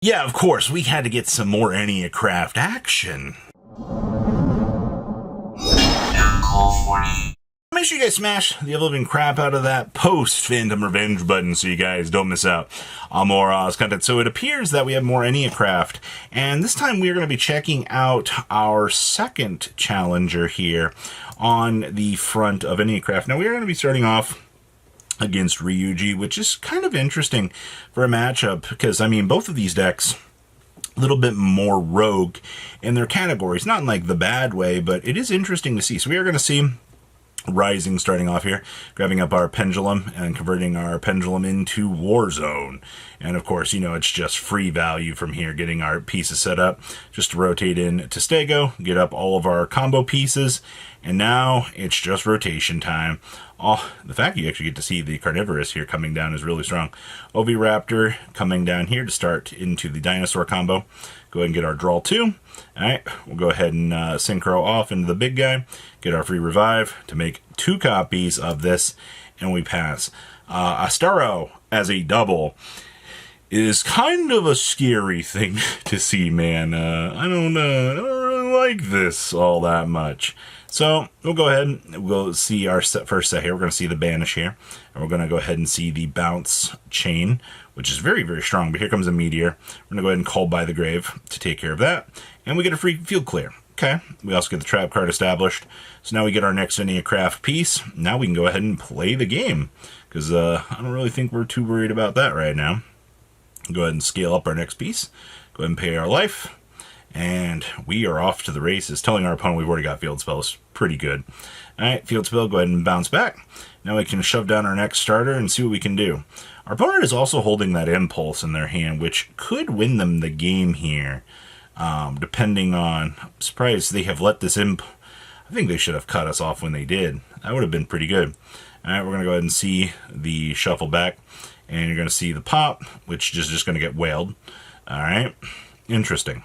Yeah, of course, we had to get some more Enneacraft action. Make sure you guys smash the living crap out of that post-Phantom Revenge button so you guys don't miss out on more Oz content. So it appears that we have more Enneacraft, and this time we're going to be checking out our second challenger here on the front of Enneacraft. Now we're going to be starting off against Ryuji, which is kind of interesting for a matchup because, I mean, both of these decks a little bit more rogue in their categories, not in like the bad way, but it is interesting to see. So we are going to see Rising starting off here, grabbing up our Pendulum and converting our Pendulum into Warzone. And of course, you know, it's just free value from here, getting our pieces set up, just to rotate in to Stego, get up all of our combo pieces, and now it's just rotation time. Oh, the fact you actually get to see the Carnivorous here coming down is really strong. Oviraptor coming down here to start into the Dinosaur combo. Go ahead and get our draw 2. Alright, we'll go ahead and synchro off into the big guy, get our free revive to make 2 copies of this, and we pass. Astaro as a double is kind of a scary thing to see, man. I don't really like this all that much. So we'll go ahead and we'll see our first set here. We're going to see the Banish here, and we're going to go ahead and see the Bounce Chain, which is very, very strong. But here comes a Meteor. We're going to go ahead and Call by the Grave to take care of that, and we get a free field clear. Okay, we also get the trap card established. So now we get our next Enneacraft piece. Now we can go ahead and play the game, because I don't really think we're too worried about that right now. Go ahead and scale up our next piece. Go ahead and pay our life. And we are off to the races, telling our opponent we've already got Field Spells. Pretty good. Alright, Field Spell, go ahead and bounce back. Now we can shove down our next starter and see what we can do. Our opponent is also holding that Impulse in their hand, which could win them the game here. Depending on... I'm surprised they have let this imp... I think they should have cut us off when they did. That would have been pretty good. Alright, we're going to go ahead and see the Shuffle back. And you're going to see the Pop, which is just going to get wailed. Alright, interesting.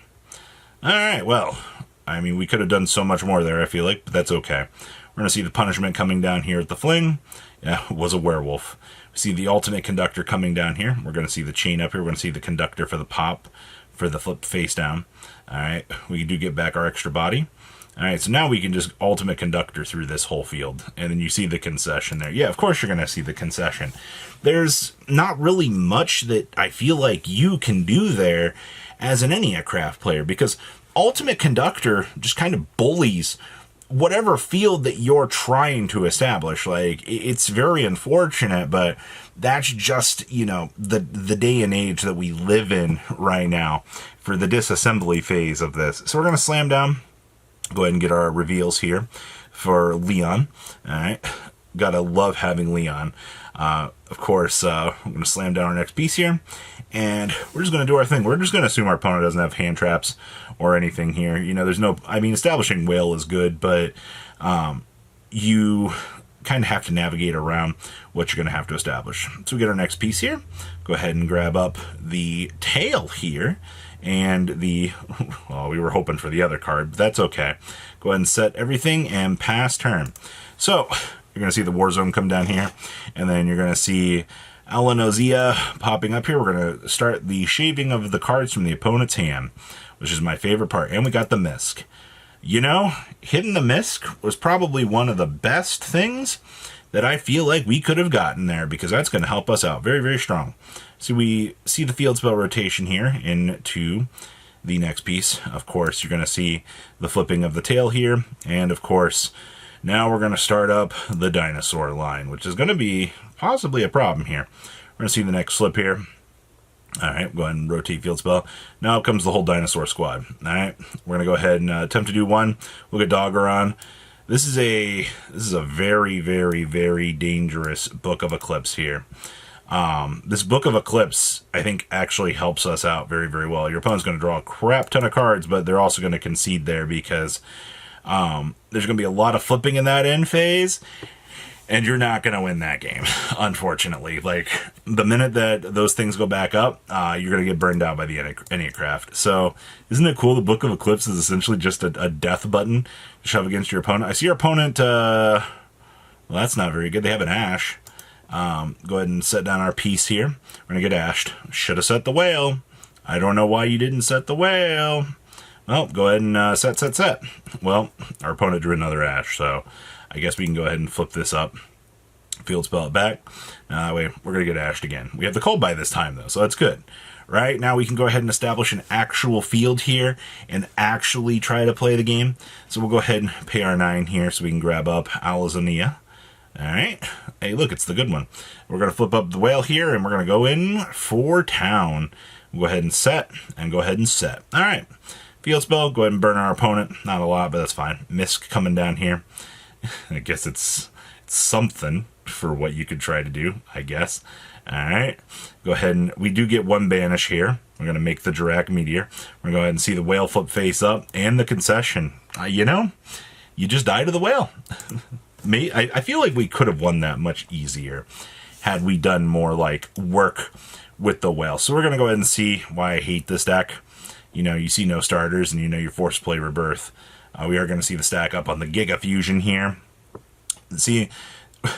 Alright, well, I mean, we could have done so much more there, I feel like, but that's okay. We're going to see the Punishment coming down here at the Fling. Yeah, it was a Werewolf. We see the Ultimate Conductor coming down here. We're going to see the Chain up here. We're going to see the Conductor for the Pop, for the Flip face down. Alright, we do get back our extra body. Alright, so now we can just Ultimate Conductor through this whole field. And then you see the concession there. Yeah, of course you're going to see the concession. There's not really much that I feel like you can do there as an Enneacraft player, because Ultimate Conductor just kind of bullies whatever field that you're trying to establish. Like, it's very unfortunate, but that's just, you know, the day and age that we live in right now for the disassembly phase of this. So we're going to slam down. Go ahead and get our reveals here for Leon. Alright, gotta love having Leon. Of course, we're going to slam down our next piece here, and we're just going to do our thing. We're just going to assume our opponent doesn't have hand traps or anything here. You know, there's no... I mean, establishing Whale is good, but you kind of have to navigate around what you're going to have to establish. So we get our next piece here. Go ahead and grab up the tail here, and the... well, we were hoping for the other card, but that's okay. Go ahead and set everything and pass turn. So you're going to see the Warzone come down here, and then you're going to see Alanozia popping up here. We're going to start the shaving of the cards from the opponent's hand, which is my favorite part. And we got the Misk. You know, hitting the Misk was probably one of the best things that I feel like we could have gotten there, because that's going to help us out very, very strong. So we see the Field Spell rotation here into the next piece. Of course, you're going to see the flipping of the tail here, and of course, now we're going to start up the Dinosaur line, which is going to be possibly a problem here. We're going to see the next flip here. Alright, go ahead and rotate Field Spell. Now comes the whole Dinosaur squad. Alright, we're going to go ahead and attempt to do one. We'll get Doggeron. This is a very, very, very dangerous Book of Eclipse here. This Book of Eclipse, I think, actually helps us out very, very well. Your opponent's going to draw a crap ton of cards, but they're also going to concede there, because there's going to be a lot of flipping in that end phase, and you're not going to win that game, unfortunately. Like, the minute that those things go back up, you're going to get burned out by the Enneacraft. So, isn't it cool? The Book of Eclipse is essentially just a death button to shove against your opponent. I see your opponent, well, that's not very good. They have an Ash. Go ahead and set down our piece here. We're going to get Ashed. Should have set the Whale. I don't know why you didn't set the whale. Well, go ahead and set. Well, our opponent drew another ash, so I guess we can go ahead and flip this up. Field spell it back. Now that way, we're going to get ashed again. We have the cold by this time, though, so that's good. Right, now we can go ahead and establish an actual field here and actually try to play the game. So we'll go ahead and pay our 9 here so we can grab up Alazonia. Alright, hey look, it's the good one. We're going to flip up the whale here and we're going to go in for town. We'll go ahead and set, and go ahead and set. Alright, field spell, go ahead and burn our opponent. Not a lot, but that's fine. Misk coming down here. I guess it's something for what you could try to do, I guess. Alright, go ahead and we do get 1 banish here. We're going to make the Dirac Meteor. We're going to go ahead and see the whale flip face up and the concession. You know, you just died to the whale. I feel like we could have won that much easier had we done more like work with the whale. So we're going to go ahead and see why I hate this deck. You know, you see no starters and you know you're forced to play Rebirth. We are going to see the stack up on the Giga Fusion here. See,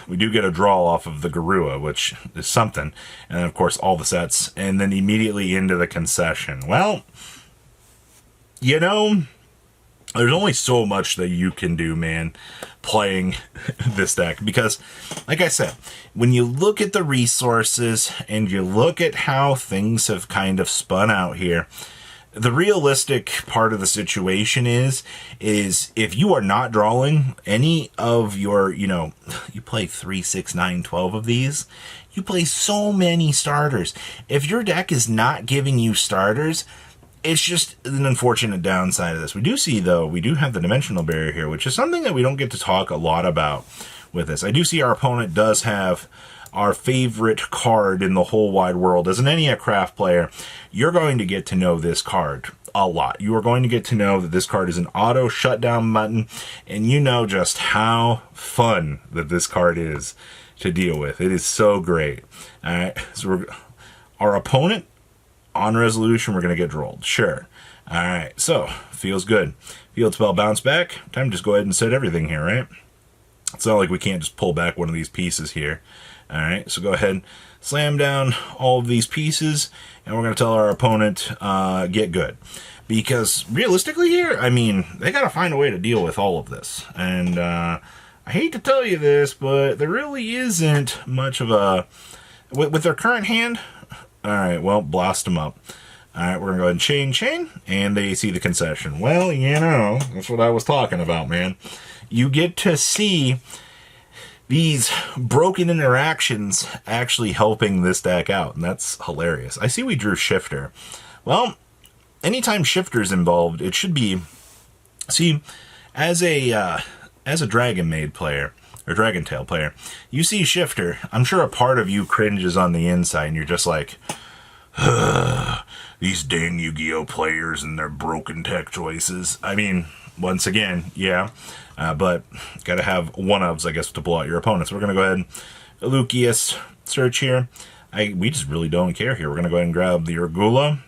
we do get a draw off of the Garua, which is something. And then, of course, all the sets. And then immediately into the concession. Well, you know, there's only so much that you can do, man, playing this deck. Because, like I said, when you look at the resources and you look at how things have kind of spun out here, the realistic part of the situation is if you are not drawing any of your, you know, you play 3, 6, 9, 12 of these, you play so many starters. If your deck is not giving you starters, it's just an unfortunate downside of this. We do see, though, we do have the Dimensional Barrier here, which is something that we don't get to talk a lot about with this. I do see our opponent does have our favorite card in the whole wide world. As an Eniacraft player, you're going to get to know this card a lot. You are going to get to know that this card is an auto shutdown button, and you know just how fun that this card is to deal with. It is so great. All right, so our opponent, on resolution, we're going to get drolled. Sure. All right, so feels good. Field spell bounce back. Time to just go ahead and set everything here, right? It's not like we can't just pull back one of these pieces here. All right, so go ahead, slam down all of these pieces, and we're going to tell our opponent, get good. Because realistically here, I mean, they got to find a way to deal with all of this. And I hate to tell you this, but there really isn't much of a... With their current hand, all right, well, blast them up. All right, we're going to go ahead and chain, and they see the concession. Well, you know, that's what I was talking about, man. You get to see these broken interactions actually helping this deck out, and that's hilarious. I see we drew Shifter. Well, anytime Shifter's involved, it should be... See, as a Dragon Maid player, or Dragon Tail player, you see Shifter, I'm sure a part of you cringes on the inside, and you're just like, these dang Yu-Gi-Oh! Players and their broken tech choices. I mean, once again, yeah, but gotta have one-ofs, I guess, to blow out your opponents. We're gonna go ahead and Lucius search here. We just really don't care here. We're gonna go ahead and grab the Urgula,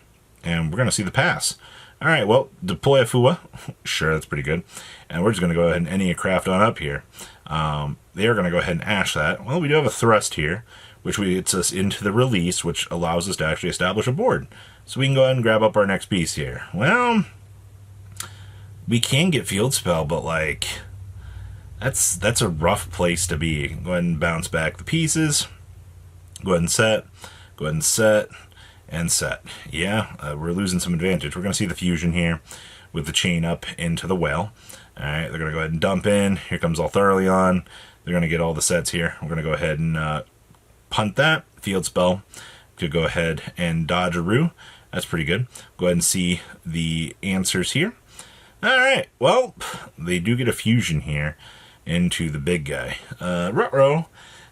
and we're gonna see the pass. All right, well, deploy a Fua. Sure, that's pretty good. And we're just gonna go ahead and Eniacraft on up here. They are gonna go ahead and ash that. Well, we do have a thrust here, which gets us into the release, which allows us to actually establish a board. So we can go ahead and grab up our next piece here. Well, we can get Field Spell, but like, that's a rough place to be. Go ahead and bounce back the pieces. Go ahead and set. Go ahead and set. And set. Yeah, we're losing some advantage. We're going to see the fusion here with the chain up into the whale. All right, they're going to go ahead and dump in. Here comes Altharion. They're going to get all the sets here. We're going to go ahead and punt that. Field Spell. Could go ahead and dodge a Rue. That's pretty good. Go ahead and see the answers here. All right, well, they do get a fusion here into the big guy. Ruh-roh.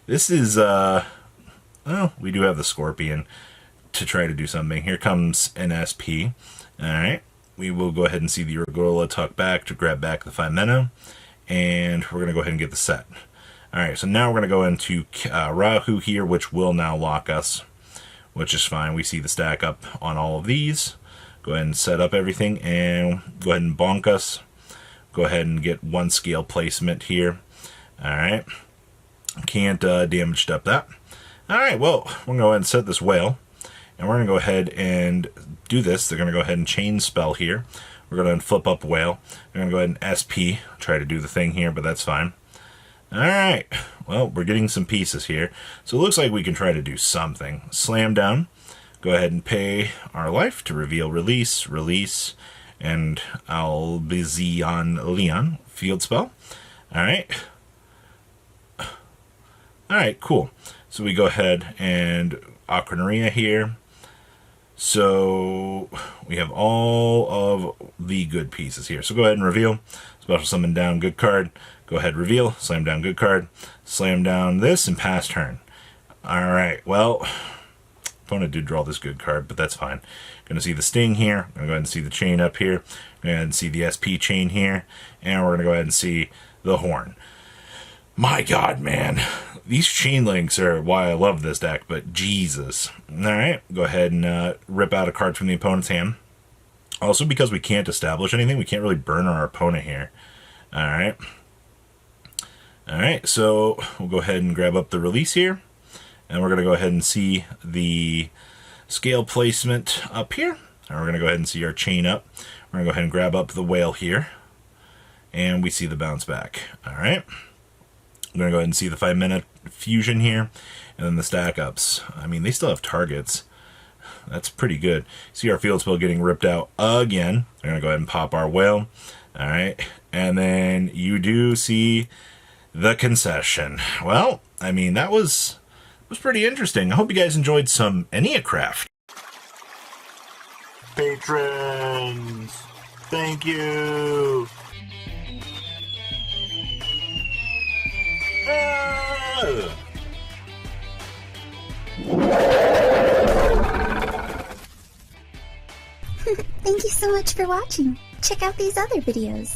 This is, well, we do have the Scorpion to try to do something. Here comes an SP. All right, we will go ahead and see the Urgula tuck back to grab back the 5 mana, and we're going to go ahead and get the set. All right, so now we're going to go into Rahu here, which will now lock us, which is fine. We see the stack up on all of these. Go ahead and set up everything, and go ahead and bonk us. Go ahead and get 1 scale placement here. All right, can't damage step that. All right, well, we're going to go ahead and set this whale. And we're going to go ahead and do this. They're going to go ahead and chain spell here. We're going to flip up whale. They're going to go ahead and SP. Try to do the thing here, but that's fine. Alright, well, we're getting some pieces here. So it looks like we can try to do something. Slam down. Go ahead and pay our life to reveal release, release, and Albizion Leon. Field spell. Alright. Alright, cool. So we go ahead and Aquanaria here. So we have all of the good pieces here. So go ahead and reveal. Special summon down, good card. Go ahead, reveal, slam down, good card. Slam down this and pass turn. Alright, well, opponent did draw this good card, but that's fine. Gonna see the sting here. Gonna go ahead and see the chain up here. Gonna go ahead and see the SP chain here. And we're gonna go ahead and see the horn. My God, man. These chain links are why I love this deck, but Jesus. Alright, go ahead and rip out a card from the opponent's hand. Also, because we can't establish anything, we can't really burn our opponent here. Alright. Alright, so we'll go ahead and grab up the release here. And we're going to go ahead and see the scale placement up here. And we're going to go ahead and see our chain up. We're going to go ahead and grab up the whale here. And we see the bounce back. Alright. I'm going to go ahead and see the 5-minute fusion here. And then the stack ups. I mean, they still have targets. That's pretty good. See our field spell getting ripped out again. We're going to go ahead and pop our whale. Alright. And then you do see the concession. Well, I mean, that was pretty interesting. I hope you guys enjoyed some Enneacraft. Patrons, thank you. Thank you so much for watching. Check out these other videos.